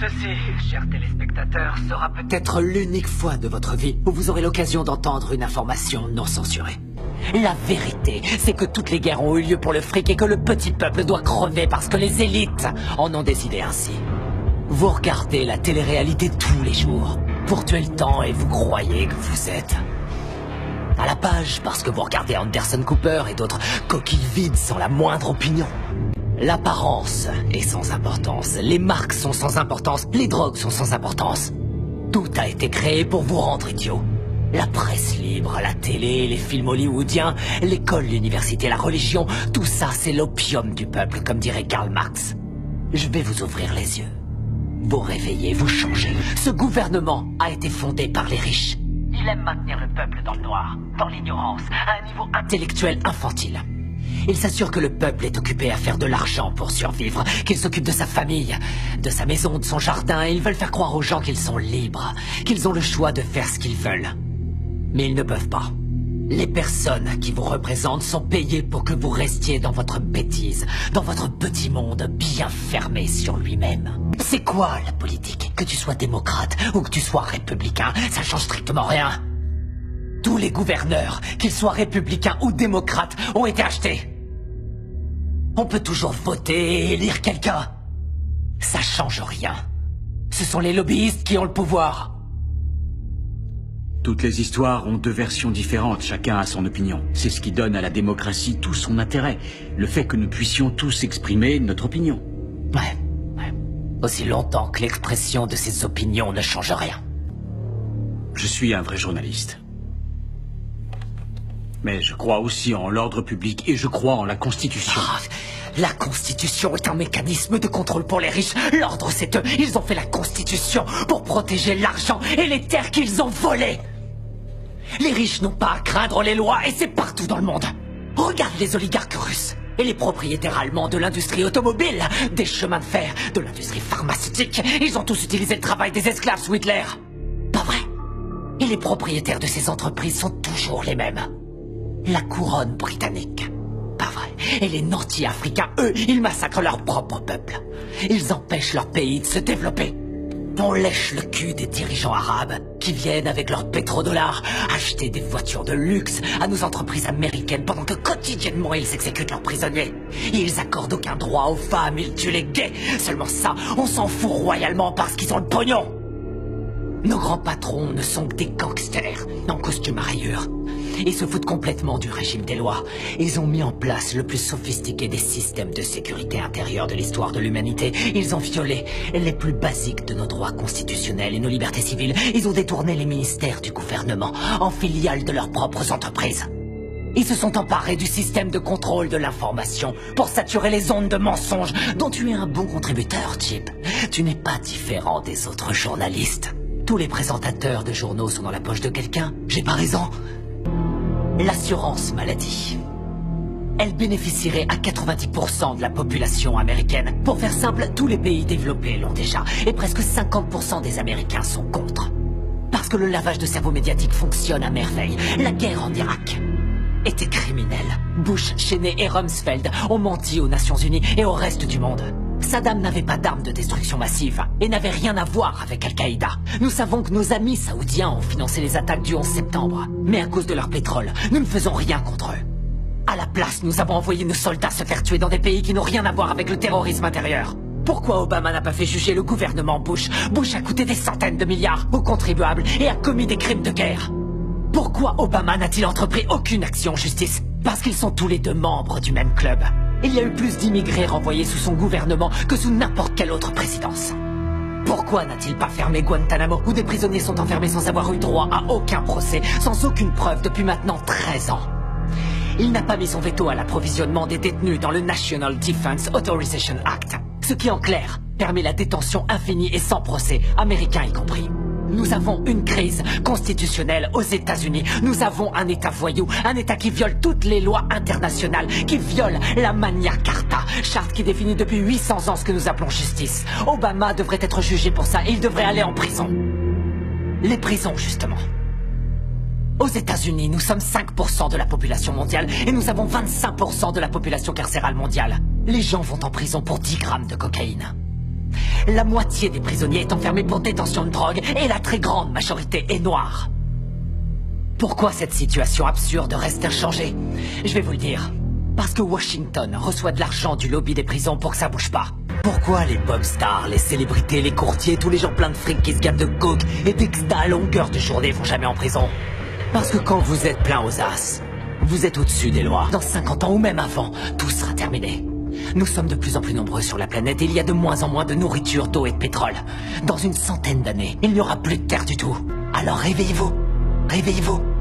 Ceci, chers téléspectateurs, sera peut-être l'unique fois de votre vie où vous aurez l'occasion d'entendre une information non censurée. La vérité, c'est que toutes les guerres ont eu lieu pour le fric et que le petit peuple doit crever parce que les élites en ont décidé ainsi. Vous regardez la télé-réalité tous les jours pour tuer le temps et vous croyez que vous êtes à la page parce que vous regardez Anderson Cooper et d'autres coquilles vides sans la moindre opinion. L'apparence est sans importance, les marques sont sans importance, les drogues sont sans importance. Tout a été créé pour vous rendre idiot. La presse libre, la télé, les films hollywoodiens, l'école, l'université, la religion, tout ça c'est l'opium du peuple, comme dirait Karl Marx. Je vais vous ouvrir les yeux. Vous réveillez, vous changez. Ce gouvernement a été fondé par les riches. Il aime maintenir le peuple dans le noir, dans l'ignorance, à un niveau intellectuel infantile. Il s'assure que le peuple est occupé à faire de l'argent pour survivre, qu'il s'occupe de sa famille, de sa maison, de son jardin, et ils veulent faire croire aux gens qu'ils sont libres, qu'ils ont le choix de faire ce qu'ils veulent. Mais ils ne peuvent pas. Les personnes qui vous représentent sont payées pour que vous restiez dans votre bêtise, dans votre petit monde bien fermé sur lui-même. C'est quoi la politique? Que tu sois démocrate ou que tu sois républicain, ça change strictement rien. Tous les gouverneurs, qu'ils soient républicains ou démocrates, ont été achetés. On peut toujours voter et élire quelqu'un. Ça change rien. Ce sont les lobbyistes qui ont le pouvoir. Toutes les histoires ont deux versions différentes, chacun a son opinion. C'est ce qui donne à la démocratie tout son intérêt. Le fait que nous puissions tous exprimer notre opinion. Ouais. Aussi longtemps que l'expression de ces opinions ne change rien. Je suis un vrai journaliste. Mais je crois aussi en l'ordre public et je crois en la Constitution. La Constitution est un mécanisme de contrôle pour les riches. L'ordre, c'est eux. Ils ont fait la Constitution pour protéger l'argent et les terres qu'ils ont volées. Les riches n'ont pas à craindre les lois et c'est partout dans le monde. Regarde les oligarques russes et les propriétaires allemands de l'industrie automobile, des chemins de fer, de l'industrie pharmaceutique. Ils ont tous utilisé le travail des esclaves sous Hitler. Pas vrai? Et les propriétaires de ces entreprises sont toujours les mêmes. La couronne britannique. Pas vrai. Et les nantis africains, eux, ils massacrent leur propre peuple. Ils empêchent leur pays de se développer. On lèche le cul des dirigeants arabes qui viennent avec leurs pétrodollars acheter des voitures de luxe à nos entreprises américaines pendant que quotidiennement ils exécutent leurs prisonniers. Ils accordent aucun droit aux femmes, ils tuent les gays. Seulement ça, on s'en fout royalement parce qu'ils ont le pognon. Nos grands patrons ne sont que des gangsters en costume à rayures. Ils se foutent complètement du régime des lois. Ils ont mis en place le plus sophistiqué des systèmes de sécurité intérieure de l'histoire de l'humanité. Ils ont violé les plus basiques de nos droits constitutionnels et nos libertés civiles. Ils ont détourné les ministères du gouvernement en filiales de leurs propres entreprises. Ils se sont emparés du système de contrôle de l'information pour saturer les ondes de mensonges dont tu es un bon contributeur, Chip. Tu n'es pas différent des autres journalistes. Tous les présentateurs de journaux sont dans la poche de quelqu'un. J'ai pas raison? L'assurance maladie. Elle bénéficierait à 90% de la population américaine. Pour faire simple, tous les pays développés l'ont déjà. Et presque 50% des Américains sont contre. Parce que le lavage de cerveau médiatique fonctionne à merveille. La guerre en Irak était criminelle. Bush, Cheney et Rumsfeld ont menti aux Nations Unies et au reste du monde. Saddam n'avait pas d'armes de destruction massive et n'avait rien à voir avec Al-Qaïda. Nous savons que nos amis saoudiens ont financé les attaques du 11 septembre. Mais à cause de leur pétrole, nous ne faisons rien contre eux. À la place, nous avons envoyé nos soldats se faire tuer dans des pays qui n'ont rien à voir avec le terrorisme intérieur. Pourquoi Obama n'a pas fait juger le gouvernement Bush? Bush a coûté des centaines de milliards aux contribuables et a commis des crimes de guerre. Pourquoi Obama n'a-t-il entrepris aucune action en justice? Parce qu'ils sont tous les deux membres du même club. Il y a eu plus d'immigrés renvoyés sous son gouvernement que sous n'importe quelle autre présidence. Pourquoi n'a-t-il pas fermé Guantanamo, où des prisonniers sont enfermés sans avoir eu droit à aucun procès, sans aucune preuve depuis maintenant 13 ans? Il n'a pas mis son veto à l'approvisionnement des détenus dans le National Defense Authorization Act, ce qui en clair permet la détention infinie et sans procès, américains y compris. Nous avons une crise constitutionnelle aux États-Unis. Nous avons un État voyou, un État qui viole toutes les lois internationales, qui viole la Magna Carta, charte qui définit depuis 800 ans ce que nous appelons justice. Obama devrait être jugé pour ça et il devrait aller en prison. Les prisons, justement. Aux États-Unis, nous sommes 5% de la population mondiale et nous avons 25% de la population carcérale mondiale. Les gens vont en prison pour 10 grammes de cocaïne. La moitié des prisonniers est enfermée pour détention de drogue et la très grande majorité est noire. Pourquoi cette situation absurde reste inchangée? Je vais vous le dire. Parce que Washington reçoit de l'argent du lobby des prisons pour que ça bouge pas. Pourquoi les pop stars, les célébrités, les courtiers, tous les gens pleins de fric qui se gavent de coke et d'exta à longueur de journée vont jamais en prison? Parce que quand vous êtes plein aux as, vous êtes au-dessus des lois. Dans 50 ans ou même avant, tout sera terminé. Nous sommes de plus en plus nombreux sur la planète et il y a de moins en moins de nourriture, d'eau et de pétrole. Dans une centaine d'années, il n'y aura plus de terre du tout. Alors réveillez-vous. Réveillez-vous.